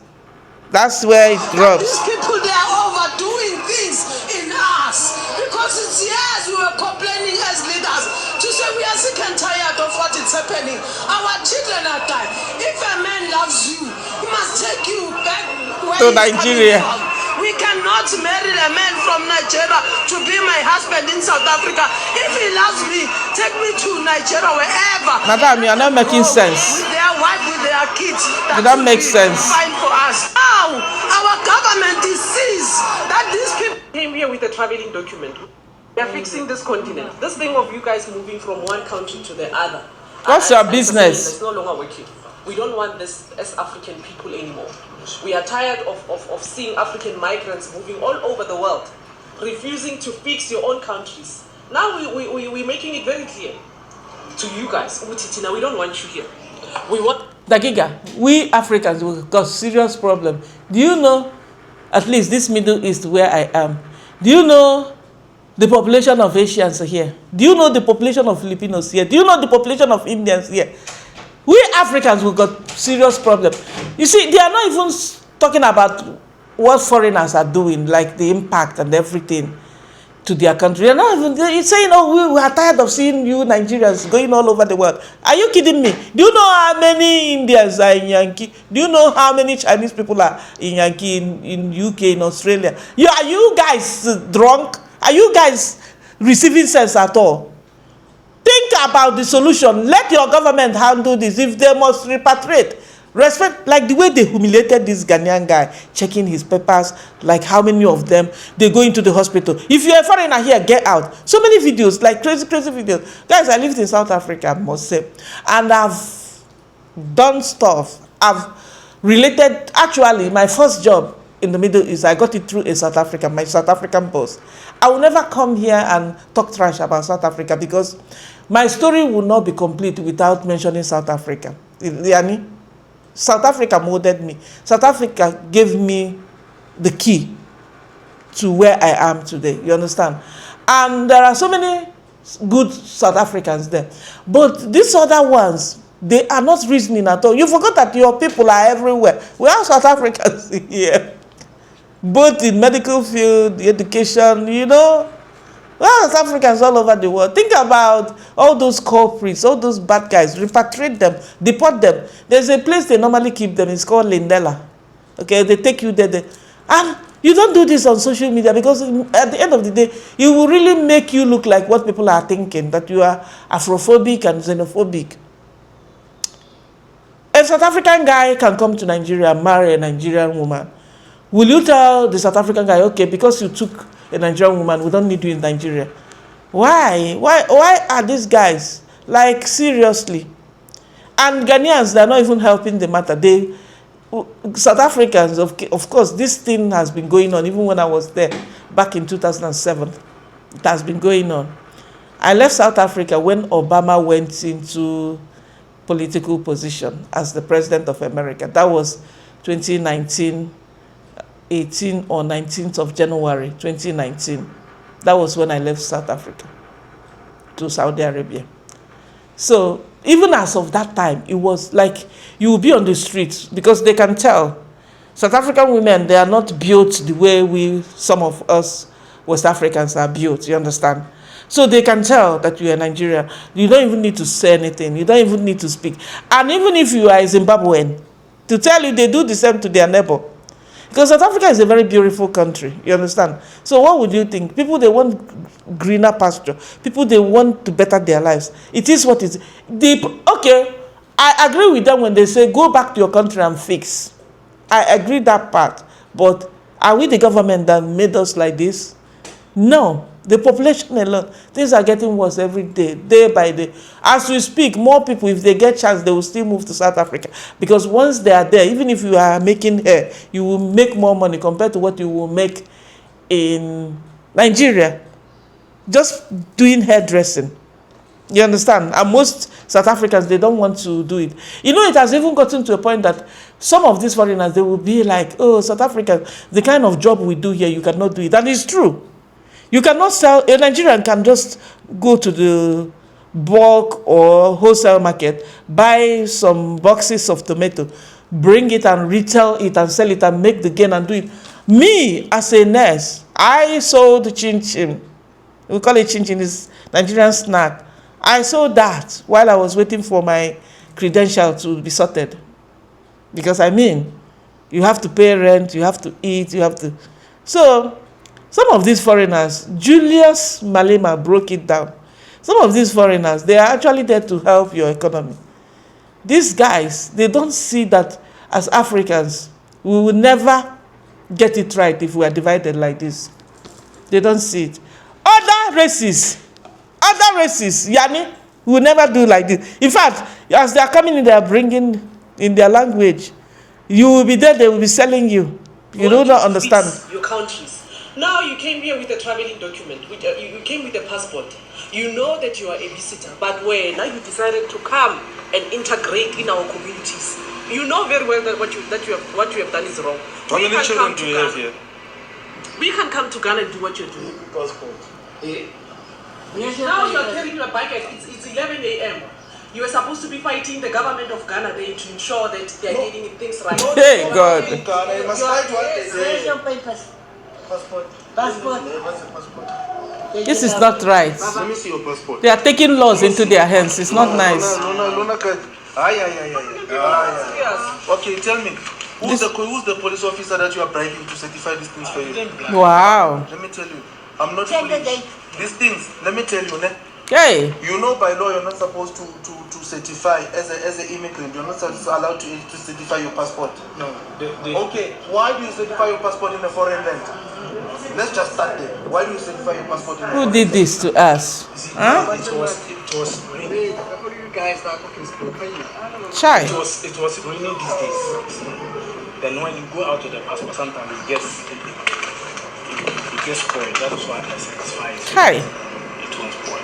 That's where it drops. These people, they are overdoing things in us because it's years we were complaining as leaders to say we are sick and tired of what is happening. Our children are dying. If a man loves you, he must take you back where to Nigeria. We cannot marry a man from Nigeria to be my husband in South Africa. If he loves me, take me to Nigeria, wherever. Madam, you are not making sense. With their wife, with their kids. That makes sense. Fine for us. Now, our government is seized that these people came here with a traveling document. We are fixing this continent. This thing of you guys moving from one country to the other. What's your business? It's no longer working. We don't want this as African people anymore. We are tired of seeing African migrants moving all over the world, refusing to fix your own countries. Now we're making it very clear to you guys, Utitina, we don't want you here. We want... Dagiga, we Africans will got serious problem. Do you know, at least this Middle East where I am, do you know the population of Asians here? Do you know the population of Filipinos here? Do you know the population of Indians here? We Africans will got serious problem. You see, they are not even talking about what foreigners are doing, like the impact and everything to their country. They're not even, they're saying, oh, we are tired of seeing you Nigerians going all over the world. Are you kidding me? Do you know how many Indians are in Yankee? Do you know how many Chinese people are in Yankee, in UK, in Australia? Are you guys drunk? Are you guys receiving sense at all? Think about the solution. Let your government handle this. If they must repatriate, respect, like the way they humiliated this Ghanaian guy, checking his papers, like how many of them, they go into the hospital. If you're a foreigner here, get out. So many videos, like crazy videos. Guys, I lived in South Africa, I must say, and I've done stuff. I've related, actually, my first job in the Middle East, I got it through a South African, my South African boss. I will never come here and talk trash about South Africa because my story will not be complete without mentioning South Africa. Yani, South Africa molded me. South Africa gave me the key to where I am today. You understand? And there are so many good South Africans there. But these other ones, they are not reasoning at all. You forgot that your people are everywhere. We have South Africans here. Both in medical field, education, you know. Well, South Africans all over the world. Think about all those culprits, all those bad guys. Repatriate them, deport them. There's a place they normally keep them. It's called Lindela. Okay, they take you there. And you don't do this on social media because at the end of the day, it will really make you look like what people are thinking, that you are Afrophobic and xenophobic. A South African guy can come to Nigeria and marry a Nigerian woman. Will you tell the South African guy, okay, because you took a Nigerian woman, we don't need you in Nigeria? Why? Why are these guys, like, seriously? And Ghanaians, they're not even helping the matter. South Africans, of course, this thing has been going on even when I was there back in 2007. It has been going on. I left South Africa when Obama went into political position as the president of America. That was 2019, 18 or 19th of January 2019. That was when I left South Africa to Saudi Arabia. So even as of that time, it was like you will be on the streets because they can tell South African women, they are not built the way some of us West Africans are built, you understand? So they can tell that you are Nigerian. You don't even need to say anything. You don't even need to speak. And even if you are a Zimbabwean, to tell you they do the same to their neighbor. Because South Africa is a very beautiful country, you understand? So what would you think? People, they want greener pasture. People, they want to better their lives. It is what it is. Okay, I agree with them when they say, go back to your country and fix. I agree that part. But are we the government that made us like this? No. The population alone, things are getting worse every day, day by day. As we speak, more people, if they get chance, they will still move to South Africa. Because once they are there, even if you are making hair, you will make more money compared to what you will make in Nigeria. Just doing hairdressing. You understand? And most South Africans, they don't want to do it. You know, it has even gotten to a point that some of these foreigners, they will be like, oh, South Africa, the kind of job we do here, you cannot do it. And it's true. You cannot sell, a Nigerian can just go to the bulk or wholesale market, buy some boxes of tomato, bring it and retail it and sell it and make the gain and do it. Me, as a nurse, I sold chin-chin. We call it chin-chin, it's Nigerian snack. I sold that while I was waiting for my credential to be sorted. Because I mean, you have to pay rent, you have to eat, you have to... So, some of these foreigners, Julius Malema broke it down. Some of these foreigners, they are actually there to help your economy. These guys, they don't see that as Africans, we will never get it right if we are divided like this. They don't see it. Other races, Yani, will never do like this. In fact, as they are coming in, they are bringing in their language. You will be there, they will be selling you. You do not understand. Your countries. Now you came here with a traveling document. You came with a passport. You know that you are a visitor, but when now you decided to come and integrate in our communities, you know very well that what you have done is wrong. How many children do you have here? We can come to Ghana and do what you're doing. Passport. Now you are carrying your bucket. It's 11 a.m. You are supposed to be fighting the government of Ghana there to ensure that they are getting things right. Hey God! Ghana, you must fight what they say. Your papers. Passport. Passport. This is not right. Let me see your passport. They are taking laws into their hands. It's not nice. Luna, okay, tell me, who's the police officer that you are bribing to certify these things for you? Wow. Let me tell you, I'm not foolish. These things, let me tell you, Hey. you know by law you're not supposed to certify as an immigrant. You're not allowed to certify your passport. No. Okay, why do you certify your passport in a foreign land? Let's just start there. Why do you certify your passport in a foreign Who did this to us? Huh? It was raining. Chai. It was raining these days. Then when you go out with the passport, sometimes it gets spoiled. That is why I certify it. Chai. It won't spoil.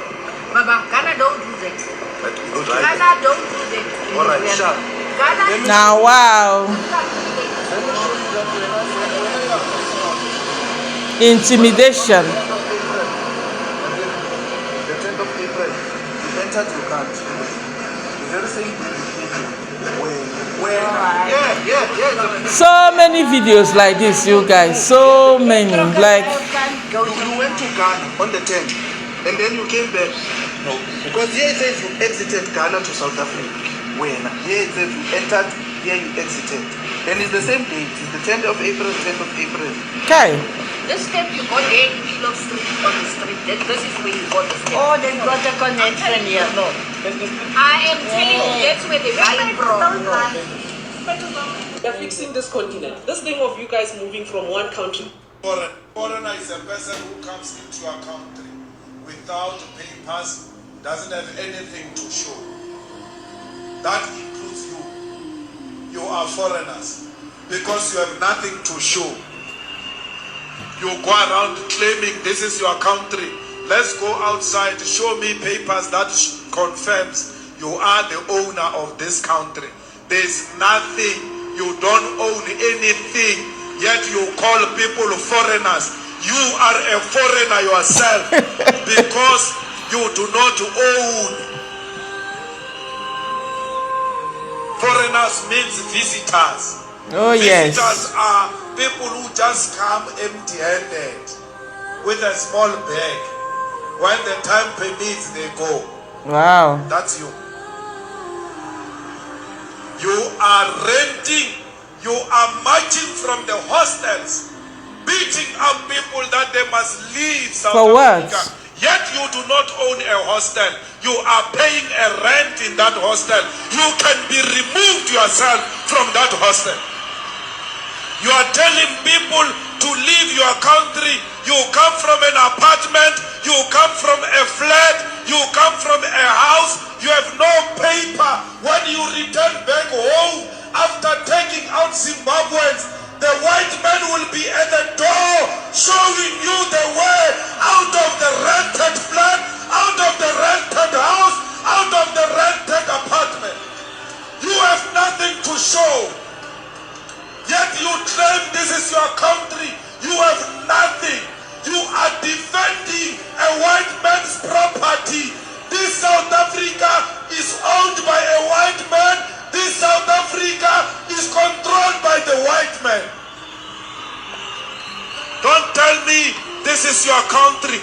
Baba, Ghana don't do that. Ghana don't do that. All right, sharp. Ghana Now, wow. Intimidation. The 10th of April, you entered your country. The very same thing. So many videos like this, you guys. So many. Like, you went to Ghana on the 10th. And then you came back. No. Because here it says you exited Ghana to South Africa. When? Here it says you entered, here you exited. And it's the same date. It's the 10th of April, 10th of April. Okay. This step you got there in the middle of street on the street. This is where you got the step. Oh, they got a connection here. No. I am telling you, that's where they buy it from. They're fixing this continent. This thing of you guys moving from one country. Foreigner is a person who comes into a country without papers, doesn't have anything to show. That includes you. You are foreigners because you have nothing to show. You go around claiming this is your country. Let's go outside, show me papers that confirms you are the owner of this country. There's nothing. You don't own anything, yet you call people foreigners. You are a foreigner yourself because you do not own. Foreigners means visitors. Oh, yes. Visitors are people who just come empty-handed with a small bag. When the time permits, they go. Wow. That's you. You are renting, you are marching from the hostels, beating up people that they must leave South Africa. Yet you do not own a hostel. You are paying a rent in that hostel. You can be removed yourself from that hostel. You are telling people to leave your country. You come from an apartment, you come from a flat, you come from a house, you have no paper. When you return back home after taking out Zimbabweans, the white man will be at the door showing you the way out of the rented flat, out of the rented house, out of the rented apartment. You have nothing to show. Yet you claim this is your country. You have nothing. You are defending a white man's property. This South Africa is owned by a white man. This South Africa is controlled by the white man. Don't tell me this is your country.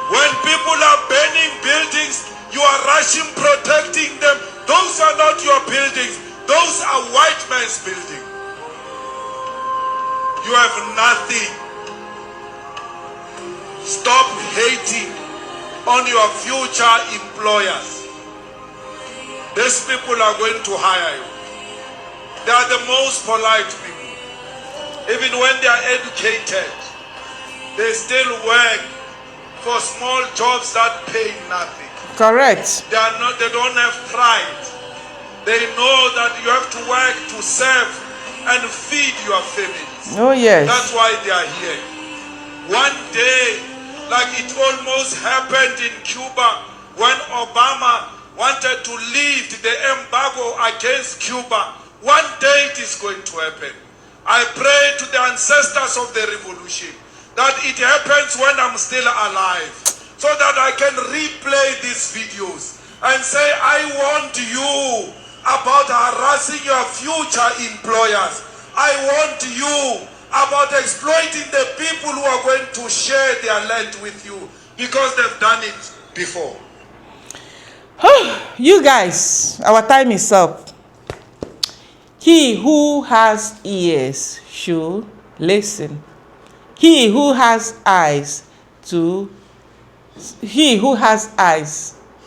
When people are burning buildings, you are rushing protecting them. Those are not your buildings. Those are white man's buildings. You have nothing. Stop hating on your future employers. These people are going to hire you. They are the most polite people. Even when they are educated, they still work for small jobs that pay nothing. Correct. They don't have pride. They know that you have to work to serve and feed your families. Oh, yes. That's why they are here. One day, like it almost happened in Cuba when Obama wanted to lift the embargo against Cuba. One day it is going to happen. I pray to the ancestors of the revolution that it happens when I'm still alive, so that I can replay these videos and say, I want you about harassing your future employers. I want you about exploiting the people who are going to share their land with you because they've done it before. You guys, our time is up. He who has ears should listen. He who has eyes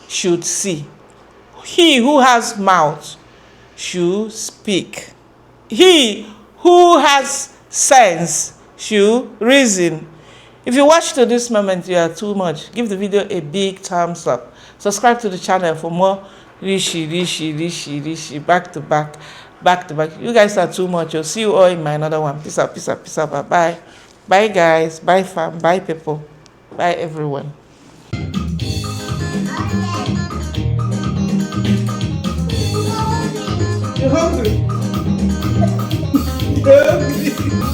should see. He who has mouth should speak. He who has sense should reason. If you watch to this moment, you are too much. Give the video a big thumbs up. Subscribe to the channel for more rishi, back to back. You guys are too much. I'll see you all in my another one. Peace out, bye. Bye guys, bye fam, bye people, bye everyone. You're hungry? You're hungry.